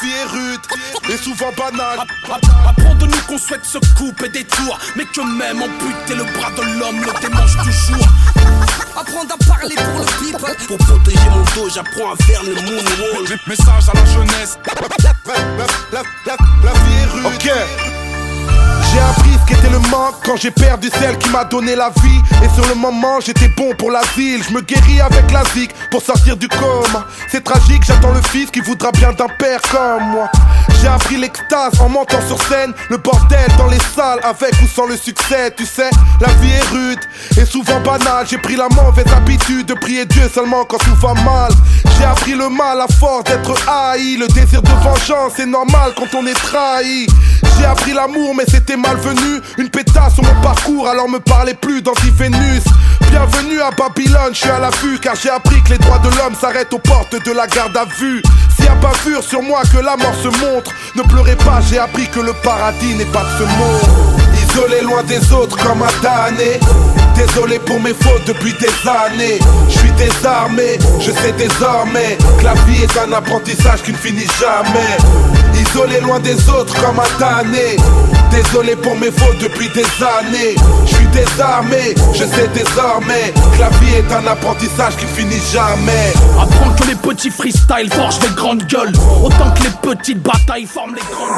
vie est rude et souvent banale. Apprends de nous qu'on souhaite se couper des tours, mais que même amputer le bras de l'homme le démange toujours. Apprendre à parler pour le people. Pour protéger mon dos, j'apprends à faire le moonwalk. Message à la jeunesse. La vie est rude. Ok. J'ai appris ce qu'était le manque quand j'ai perdu celle qui m'a donné la vie. Et sur le moment j'étais bon pour l'asile. Je me guéris avec la zik pour sortir du coma. C'est tragique, j'attends le fils qui voudra bien d'un père comme moi. J'ai appris l'extase en montant sur scène. Le bordel dans les salles avec ou sans le succès. Tu sais, la vie est rude et souvent banale. J'ai pris la mauvaise habitude de prier Dieu seulement quand tout va mal. J'ai appris le mal à force d'être haï. Le désir de vengeance est normal quand on est trahi. J'ai appris l'amour mais c'était malvenu. Une pétasse sur mon parcours alors me parlez plus d'anti-Vénus. Bienvenue à Babylone, je suis à l'affût. Car j'ai appris que les droits de l'homme s'arrêtent aux portes de la garde à vue. S'il y a bavure sur moi que la mort se montre, ne pleurez pas, j'ai appris que le paradis n'est pas de ce monde. Isolé loin des autres comme un damné. Désolé pour mes fautes depuis des années. Je suis désarmé, je sais désormais que la vie est un apprentissage qui ne finit jamais. Isolé loin des autres comme un damné. Désolé pour mes fautes depuis des années. Je suis désarmé, je sais désormais que la vie est un apprentissage qui finit jamais. Apprendre que les petits freestyles forgent les grandes gueules, autant que les petites batailles forment les grandes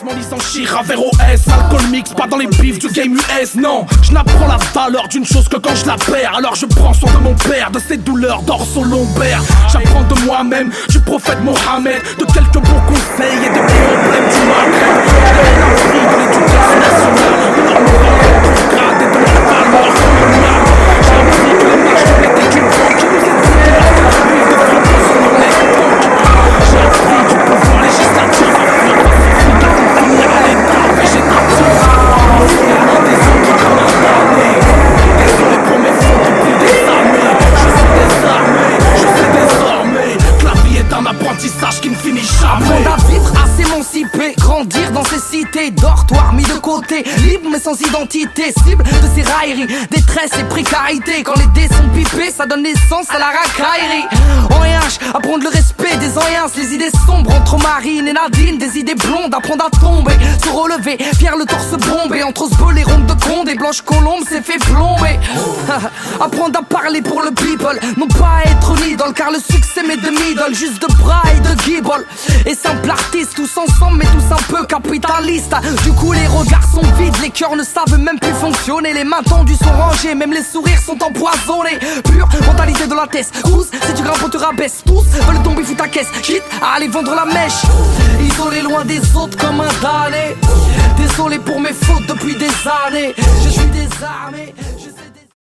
en lisant Chira vers OS, alcool mix, pas dans les bifs du game US, non. Je n'apprends la valeur d'une chose que quand je la perds. Alors je prends soin de mon père, de ses douleurs dorsaux lombaires. J'apprends de moi-même, du prophète Mohammed, de quelques bons conseils et des problèmes du Maghreb. J'ai appris de l'éducation nationale, de leur morale, grade et de leur valeur coloniale. J'ai appris que les marches n'étaient qu'une banque qui nous éduquait à la vie de France sur les banques. J'ai appris du pouvoir législatif à fuir pacifique à finir à l'état végétatif. Des autres comme un damné. Désolé pour mes fautes depuis des années. Je suis désarmé, je sais désormais que la vie est un apprentissage qui ne finit jamais. Apprendre à vivre, à s'émanciper, grandir dans ces cités, dortoirs mis de côté, libre mais sans identité, cible de ces railleries, détresse et précarité. Quand les dés sont pipés, ça donne naissance à la racaillerie. En rien, apprendre le respect des anciens, les idées sombres entre Marine et Nadine, des idées blondes, apprendre à tomber, se relever, fier le torse bombé, entre ce les rondes de Conde et Blanche Colombe s'est fait plomber. Apprendre à parler pour le people, non pas être une idole, car le succès m'est de middle, juste de bras et de gibble. Et simple artiste, tous ensemble mais tous un peu capitalistes. Du coup les regards sont vides, les cœurs ne savent même plus fonctionner. Les mains tendues sont rangées, même les sourires sont empoisonnés. Pure mentalité de la test, tous, si tu grimpes on te rabaisse. Tous veulent tomber fous ta caisse, quitte à aller vendre la mèche. Isolé loin des autres comme un damné. Désolé pour mes fautes depuis des années. Je suis désarmé.